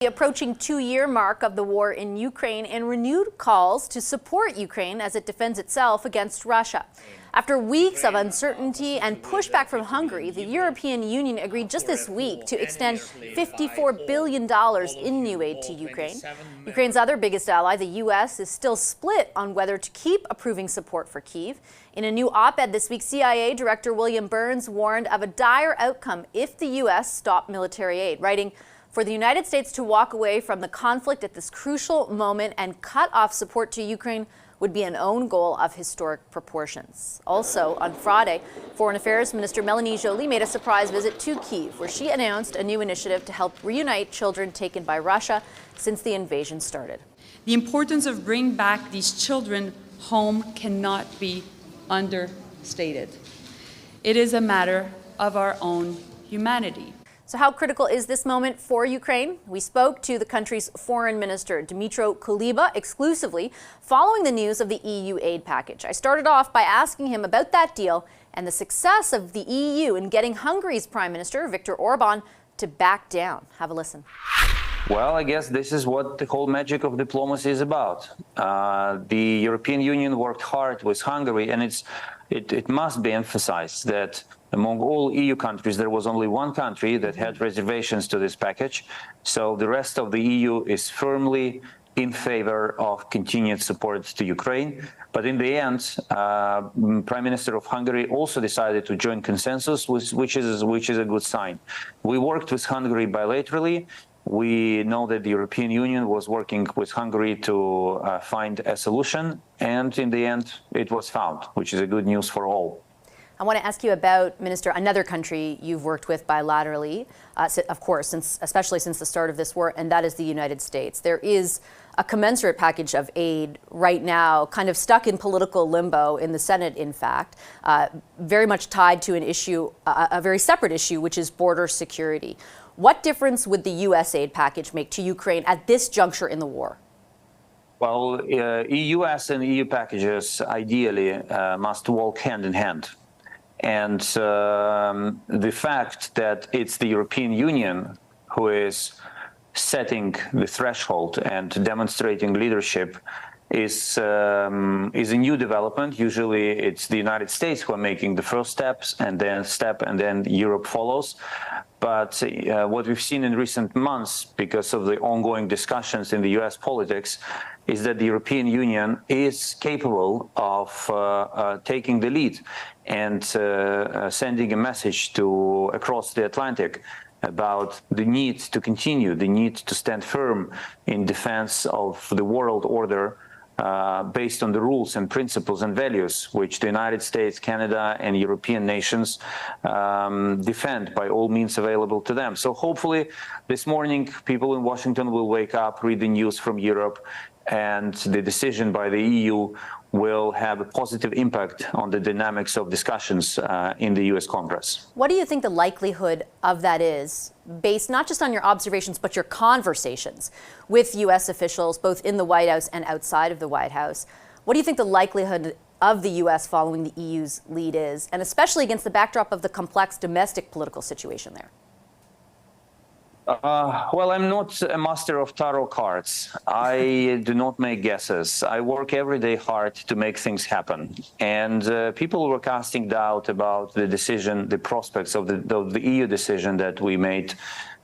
The approaching two-year mark of the war in Ukraine and renewed calls to support Ukraine as it defends itself against Russia. After weeks of uncertainty and pushback from Hungary, the European Union agreed just this week to extend $54 billion in new aid to Ukraine. Ukraine's other biggest ally, the U.S., is still split on whether to keep approving support for Kyiv. In a new op-ed this week, CIA Director William Burns warned of a dire outcome if the U.S. stopped military aid, writing, "For the United States to walk away from the conflict at this crucial moment and cut off support to Ukraine would be an own goal of historic proportions." Also, on Friday, Foreign Affairs Minister Mélanie Joly made a surprise visit to Kyiv, where she announced a new initiative to help reunite children taken by Russia since the invasion started. The importance of bringing back these children home cannot be understated. It is a matter of our own humanity. So how critical is this moment for Ukraine? We spoke to the country's foreign minister, Dmytro Kuleba, exclusively following the news of the EU aid package. I started off by asking him about that deal and the success of the EU in getting Hungary's Prime Minister, Viktor Orban, to back down. Have a listen. Well, I guess this is what the whole magic of diplomacy is about. The European Union worked hard with Hungary, and it must be emphasized that among all EU countries, there was only one country that had reservations to this package. So the rest of the EU is firmly in favor of continued support to Ukraine. But in the end, Prime Minister of Hungary also decided to join consensus, which is a good sign. We worked with Hungary bilaterally. We know that the European Union was working with Hungary to find a solution, and in the end, it was found, which is a good news for all. I want to ask you about, Minister, another country you've worked with bilaterally, of course, especially since the start of this war, and that is the United States. There is a commensurate package of aid right now, kind of stuck in political limbo in the Senate, in fact, very much tied to an issue, a very separate issue, which is border security. What difference would the U.S. aid package make to Ukraine at this juncture in the war? Well, US and EU packages ideally must walk hand in hand. And the fact that it's the European Union who is setting the threshold and demonstrating leadership is a new development. Usually it's the United States who are making the first steps, and then Europe follows. But what we've seen in recent months, because of the ongoing discussions in the US politics, is that the European Union is capable of taking the lead and sending a message across the Atlantic about the need to continue, the need to stand firm in defense of the world order based on the rules and principles and values which the United States, Canada, and European nations defend by all means available to them. So hopefully this morning people in Washington will wake up, read the news from Europe, and the decision by the EU will have a positive impact on the dynamics of discussions in the US Congress. What do you think the likelihood of that is, based not just on your observations, but your conversations with US officials, both in the White House and outside of the White House? What do you think the likelihood of the US following the EU's lead is, and especially against the backdrop of the complex domestic political situation there? Well, I'm not a master of tarot cards. I do not make guesses. I work every day hard to make things happen. And people were casting doubt about the decision, the prospects of the EU decision that we made,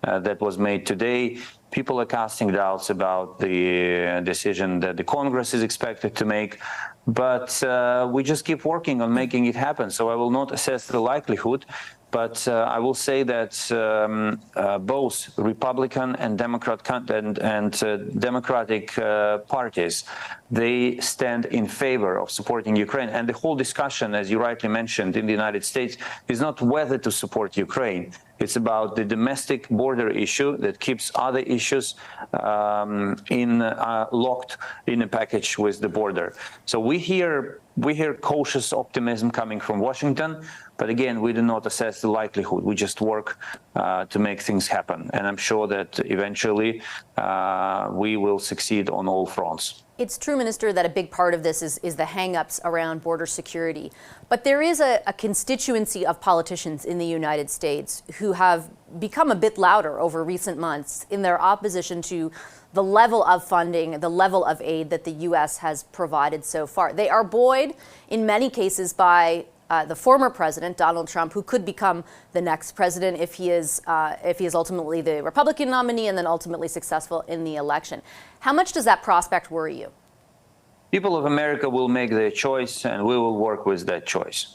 that was made today. People are casting doubts about the decision that the Congress is expected to make. But we just keep working on making it happen. So I will not assess the likelihood. But I will say that both Republican and Democratic parties, they stand in favor of supporting Ukraine. And the whole discussion, as you rightly mentioned, in the United States is not whether to support Ukraine. It's about the domestic border issue that keeps other issues locked in a package with the border. So we hear cautious optimism coming from Washington, but again, we do not assess the likelihood. We just work to make things happen. And I'm sure that eventually we will succeed on all fronts. It's true, Minister, that a big part of this is the hang-ups around border security. But there is a constituency of politicians in the United States who have become a bit louder over recent months in their opposition to the level of funding, the level of aid that the U.S. has provided so far. They are buoyed, in many cases, by the former president, Donald Trump, who could become the next president if he is ultimately the Republican nominee and then ultimately successful in the election. How much does that prospect worry you? People of America will make their choice, and we will work with that choice.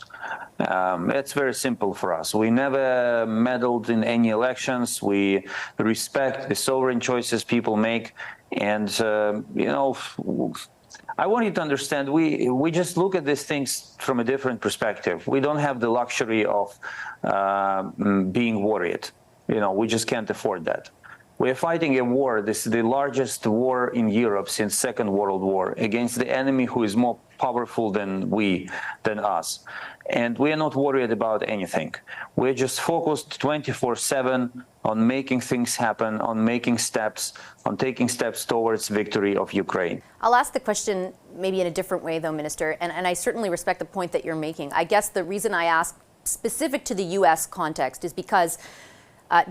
It's very simple for us. We never meddled in any elections. We respect the sovereign choices people make. And, I want you to understand, we just look at these things from a different perspective. We don't have the luxury of being worried. We just can't afford that. We are fighting a war. This is the largest war in Europe since Second World War against the enemy who is more powerful than us. And we are not worried about anything. We're just focused 24/7 on making things happen, on making steps, on taking steps towards victory of Ukraine. I'll ask the question maybe in a different way, though, Minister, and I certainly respect the point that you're making. I guess the reason I ask specific to the U.S. context is because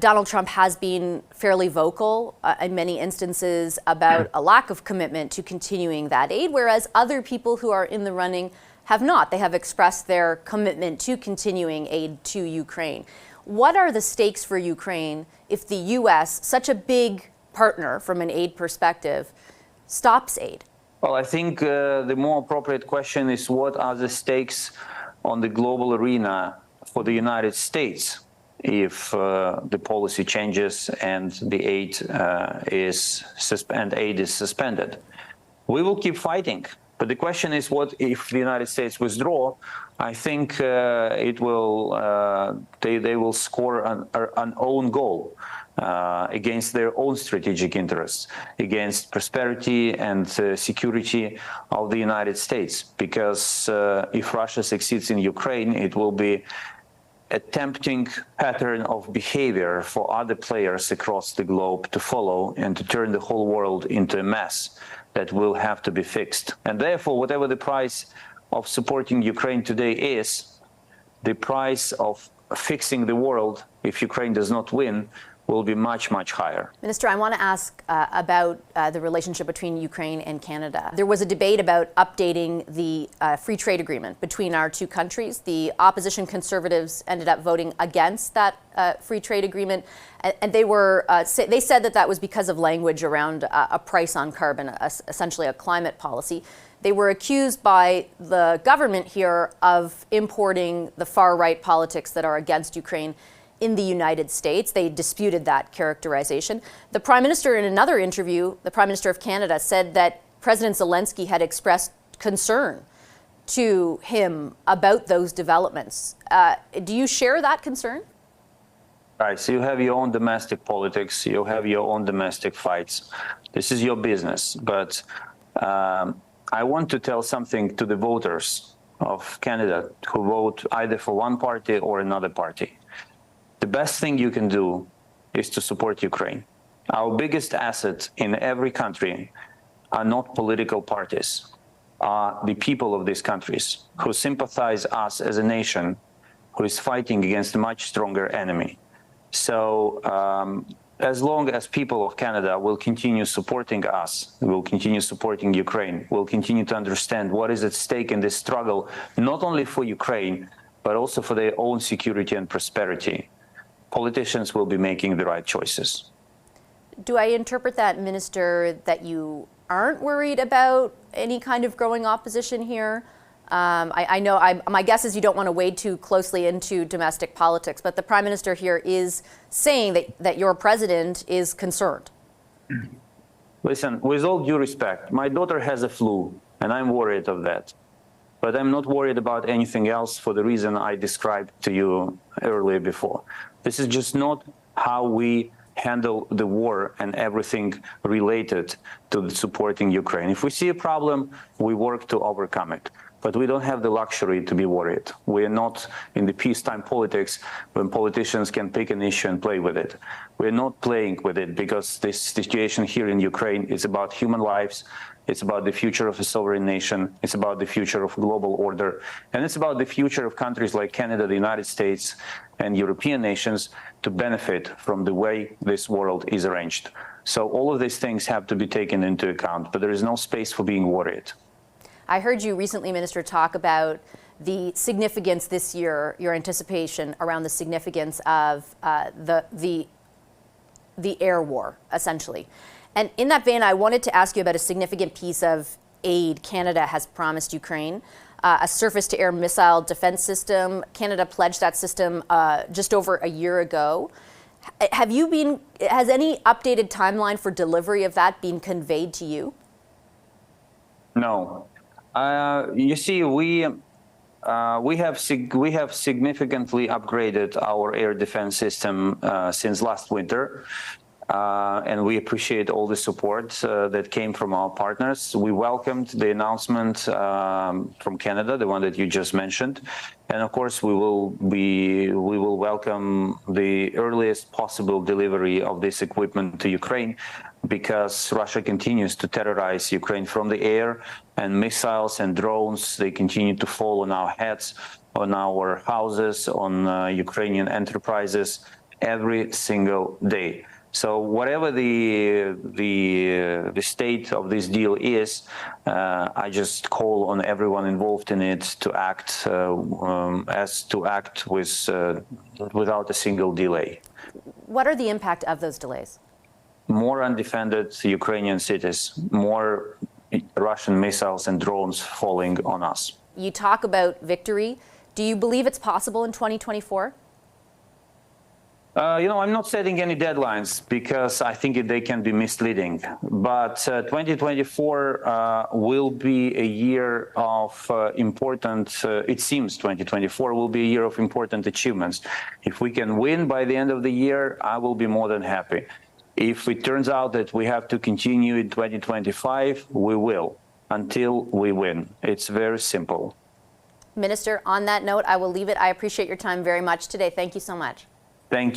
Donald Trump has been fairly vocal in many instances about a lack of commitment to continuing that aid, whereas other people who are in the running have not. They have expressed their commitment to continuing aid to Ukraine. What are the stakes for Ukraine if the U.S., such a big partner from an aid perspective, stops aid? Well, I think the more appropriate question is what are the stakes on the global arena for the United States if the policy changes and the aid is suspended. We will keep fighting. But the question is, what if the United States withdraw? I think they will score an own goal against their own strategic interests, against prosperity and security of the United States. Because if Russia succeeds in Ukraine, it will be a tempting pattern of behavior for other players across the globe to follow and to turn the whole world into a mess that will have to be fixed. And therefore, whatever the price of supporting Ukraine today is, the price of fixing the world, if Ukraine does not win, will be much, much higher. Minister, I want to ask about the relationship between Ukraine and Canada. There was a debate about updating the free trade agreement between our two countries. The opposition Conservatives ended up voting against that free trade agreement, and they said that was because of language around a price on carbon, essentially a climate policy. They were accused by the government here of importing the far-right politics that are against Ukraine in the United States. They disputed that characterization. The Prime Minister, in another interview, the Prime Minister of Canada, said that President Zelensky had expressed concern to him about those developments. Do you share that concern? Right, so you have your own domestic politics, you have your own domestic fights. This is your business, but I want to tell something to the voters of Canada who vote either for one party or another party. The best thing you can do is to support Ukraine. Our biggest asset in every country are not political parties, are the people of these countries who sympathize us as a nation who is fighting against a much stronger enemy. So as long as people of Canada will continue supporting us, will continue supporting Ukraine, will continue to understand what is at stake in this struggle, not only for Ukraine, but also for their own security and prosperity, politicians will be making the right choices. Do I interpret that, Minister, that you aren't worried about any kind of growing opposition here? I know my guess is you don't want to wade too closely into domestic politics, but the Prime Minister here is saying that your president is concerned. Listen, with all due respect, my daughter has a flu, and I'm worried of that. But I'm not worried about anything else for the reason I described to you earlier before. This is just not how we handle the war and everything related to supporting Ukraine. If we see a problem, we work to overcome it. but we don't have the luxury to be worried. We are not in the peacetime politics when politicians can pick an issue and play with it. We're not playing with it because this situation here in Ukraine is about human lives. It's about the future of a sovereign nation. It's about the future of global order. And it's about the future of countries like Canada, the United States, and European nations to benefit from the way this world is arranged. So all of these things have to be taken into account, but there is no space for being worried. I heard you recently, Minister, talk about the significance this year, your anticipation around the significance of the air war, essentially. And in that vein, I wanted to ask you about a significant piece of aid Canada has promised Ukraine, a surface-to-air missile defense system. Canada pledged that system just over a year ago. Has any updated timeline for delivery of that been conveyed to you? No. You see, we have significantly upgraded our air defense system since last winter. And we appreciate all the support that came from our partners. We welcomed the announcement from Canada, the one that you just mentioned, and of course we will welcome the earliest possible delivery of this equipment to Ukraine, because Russia continues to terrorize Ukraine from the air, and missiles and drones, they continue to fall on our heads, on our houses, on Ukrainian enterprises every single day. So whatever the state of this deal is, I just call on everyone involved in it to act without a single delay. What are the impact of those delays? More undefended Ukrainian cities, more Russian missiles and drones falling on us. You talk about victory. Do you believe it's possible in 2024? I'm not setting any deadlines because I think they can be misleading. But 2024 will be a year of it seems 2024 will be a year of important achievements. If we can win by the end of the year, I will be more than happy. If it turns out that we have to continue in 2025, we will, until we win. It's very simple. Minister, on that note, I will leave it. I appreciate your time very much today. Thank you so much. Thank you.